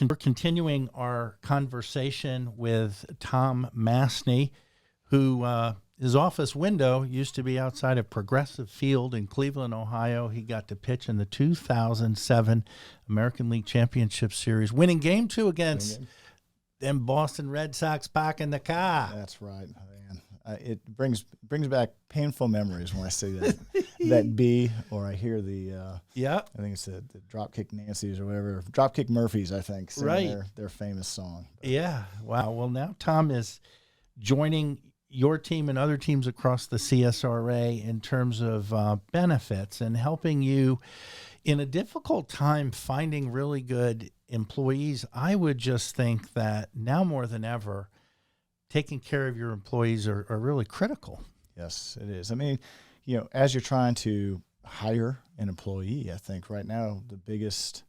we're continuing our conversation with Tom Mastny, who his office window used to be outside of Progressive Field in Cleveland, Ohio. He got to pitch in the 2007 American League Championship Series, winning Game 2 against them Boston Red Sox back in the car. That's right, man. It brings back painful memories when I see that that B, or I hear the I think it's the Dropkick Nancy's or whatever, Dropkick Murphys, I think, singing their famous song. Yeah, wow. Well, now Tom is joining your team and other teams across the CSRA in terms of benefits and helping you in a difficult time finding really good employees. I would just think that now more than ever, taking care of your employees are really critical. Yes, it is. I mean, as you're trying to hire an employee, I think right now the biggest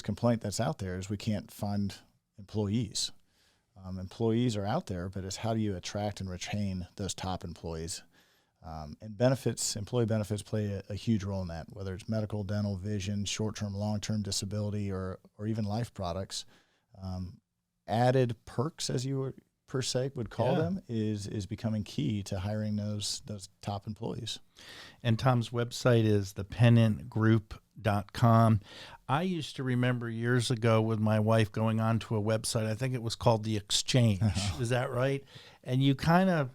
complaint that's out there is we can't find employees. Employees are out there, but it's how do you attract and retain those top employees? And employee benefits play a huge role in that, whether it's medical, dental, vision, short-term, long-term disability, or even life products. Added perks, as you per se would call them, is becoming key to hiring those top employees. And Tom's website is thepennantgroup.com. I used to remember years ago with my wife going on to a website, I think it was called The Exchange. Is that right? And you kind of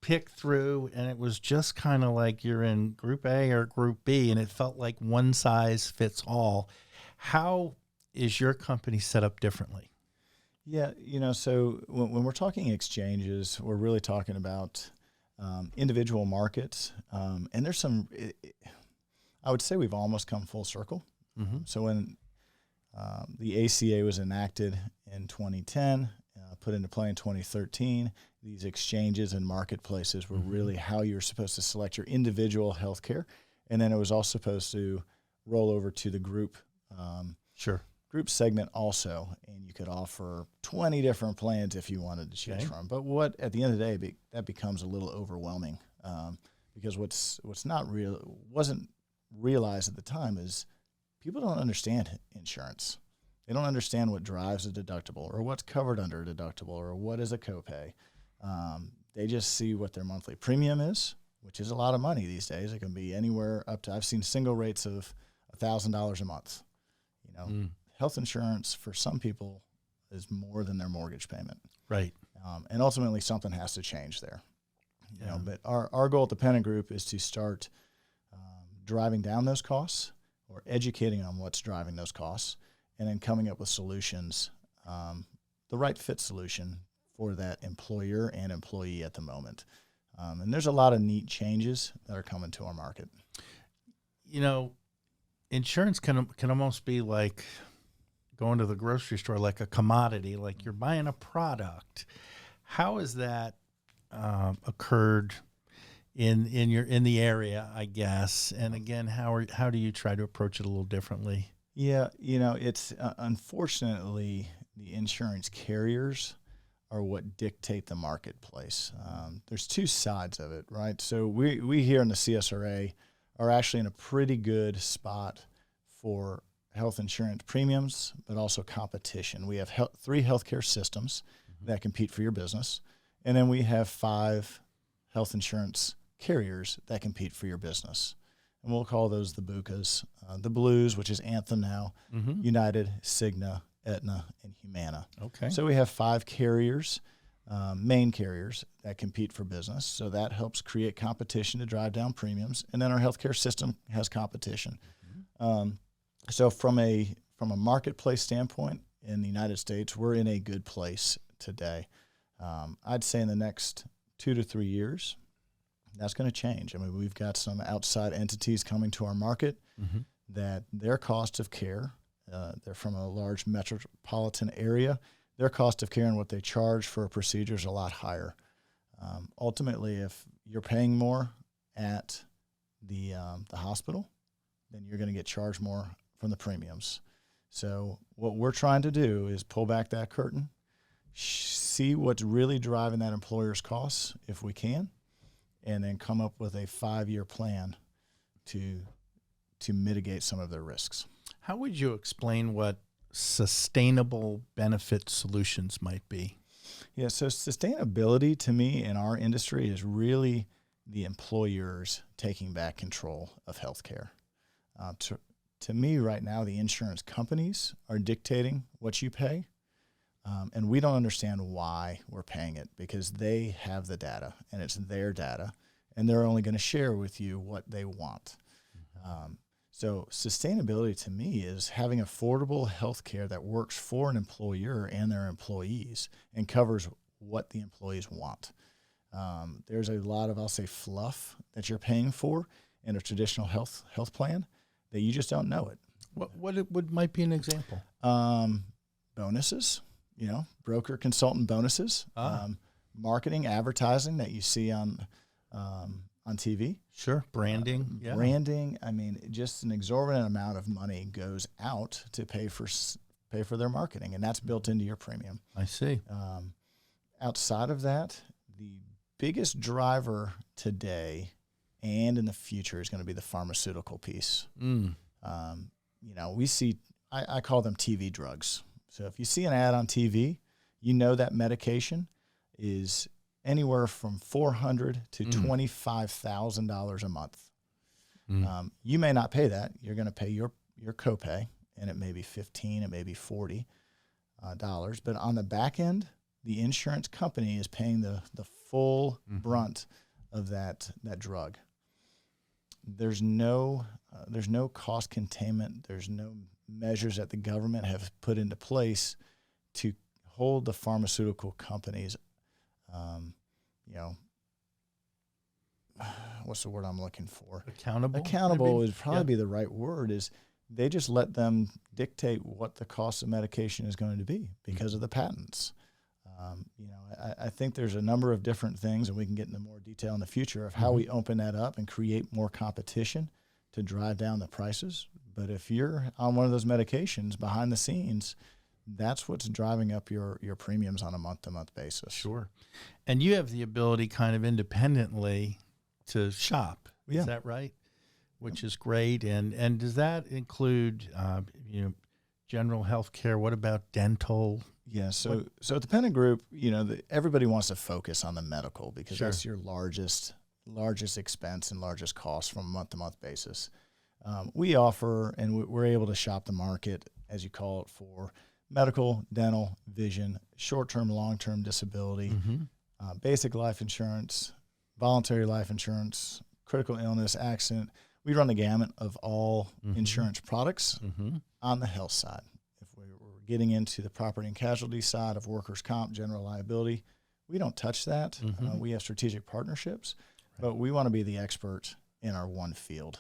pick through, and it was just kind of like you're in Group A or Group B, and it felt like one size fits all. How is your company set up differently? Yeah, so when we're talking exchanges, we're really talking about individual markets. And there's I would say we've almost come full circle. Mm-hmm. So when the ACA was enacted in 2010, put into play in 2013, these exchanges and marketplaces were really how you're supposed to select your individual health care. And then it was all supposed to roll over to the group group segment also, and you could offer 20 different plans if you wanted to choose from. But what at the end of the day, that becomes a little overwhelming because wasn't realized at the time is people don't understand insurance. They don't understand what drives a deductible or what's covered under a deductible or what is a copay. They just see what their monthly premium is, which is a lot of money these days. It can be anywhere up to, I've seen single rates of $1,000 a month. Health insurance for some people is more than their mortgage payment. Right. And ultimately something has to change there. But our goal at the Pennant Group is to start driving down those costs or educating on what's driving those costs and then coming up with solutions, the right fit solution for that employer and employee at the moment. And there's a lot of neat changes that are coming to our market. Insurance can almost be like going to the grocery store, like a commodity, like you're buying a product. How has that occurred in the area, I guess? And again, how do you try to approach it a little differently? Yeah, it's unfortunately the insurance carriers are what dictate the marketplace. There's two sides of it, right? So we here in the CSRA are actually in a pretty good spot for health insurance premiums, but also competition. We have 3 healthcare systems that compete for your business, and then we have 5 health insurance carriers that compete for your business. And we'll call those the BUCAs, the Blues, which is Anthem now, United, Cigna, Aetna, and Humana. Okay. So we have 5 carriers, main carriers that compete for business. So that helps create competition to drive down premiums. And then our healthcare system has competition. So from a marketplace standpoint in the United States, we're in a good place today. I'd say in the next 2 to 3 years, that's going to change. I mean, we've got some outside entities coming to our market that their cost of care, they're from a large metropolitan area, their cost of care and what they charge for a procedure is a lot higher. Ultimately, if you're paying more at the hospital, then you're going to get charged more from the premiums. So what we're trying to do is pull back that curtain, see what's really driving that employer's costs if we can, and then come up with a 5-year plan to mitigate some of their risks. How would you explain what sustainable benefit solutions might be? Yeah, so sustainability to me in our industry is really the employers taking back control of healthcare. To me right now, the insurance companies are dictating what you pay, and we don't understand why we're paying it, because they have the data and it's their data, and they're only going to share with you what they want. So sustainability to me is having affordable health care that works for an employer and their employees and covers what the employees want. There's a lot of, I'll say, fluff that you're paying for in a traditional health plan that you just don't know it. What might be an example? Bonuses, broker consultant bonuses, marketing, advertising that you see on TV. Sure. Branding. Branding. I mean, just an exorbitant amount of money goes out to pay for their marketing, and that's built into your premium. I see. Outside of that, the biggest driver today and in the future is going to be the pharmaceutical piece. We see, I call them TV drugs. So if you see an ad on TV, that medication is anywhere from $400 to $25,000 a month. You may not pay that. You're going to pay your copay, and it may be $15, it may be $40 dollars. But on the back end, the insurance company is paying the full brunt of that drug. There's no cost containment. There's no measures that the government have put into place to hold the pharmaceutical companies, what's the word I'm looking for? Accountable? Accountable would probably be the right word. Is they just let them dictate what the cost of medication is going to be because of the patents. I think there's a number of different things, and we can get into more detail in the future of how we open that up and create more competition to drive down the prices. But if you're on one of those medications behind the scenes, that's what's driving up your premiums on a month-to-month basis. Sure. And you have the ability kind of independently to shop. Yeah. Is that right? Which is great. And does that include, general health care? What about dental? Yeah. So at the Pennant Group, everybody wants to focus on the medical because Sure. that's your largest expense and largest cost from a month-to-month basis. We offer, and we're able to shop the market, as you call it, for medical, dental, vision, short-term, long-term disability, basic life insurance, voluntary life insurance, critical illness, accident. We run the gamut of all insurance products on the health side. If we're getting into the property and casualty side of workers' comp, general liability, we don't touch that. We have strategic partnerships, but we want to be the expert in our one field.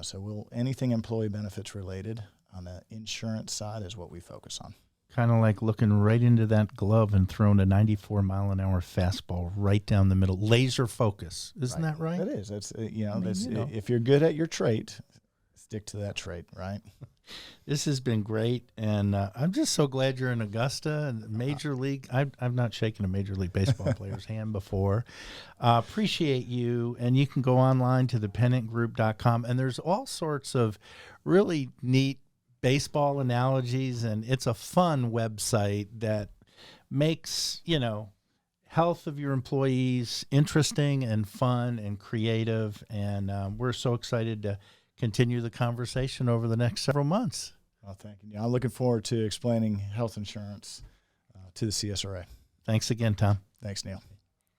So anything employee benefits related on the insurance side is what we focus on. Kind of like looking right into that glove and throwing a 94-mile-an-hour fastball right down the middle. Laser focus. Isn't that right? That is. That's if you're good at your trait, stick to that trait, right? This has been great, and I'm just so glad you're in Augusta and Major League. I've not shaken a Major League Baseball player's hand before. Appreciate you, and you can go online to thepennantgroup.com, and there's all sorts of really neat baseball analogies, and it's a fun website that makes, health of your employees interesting and fun and creative, and we're so excited to continue the conversation over the next several months. Well, thank you. I'm looking forward to explaining health insurance to the CSRA. Thanks again, Tom. Thanks, Neil.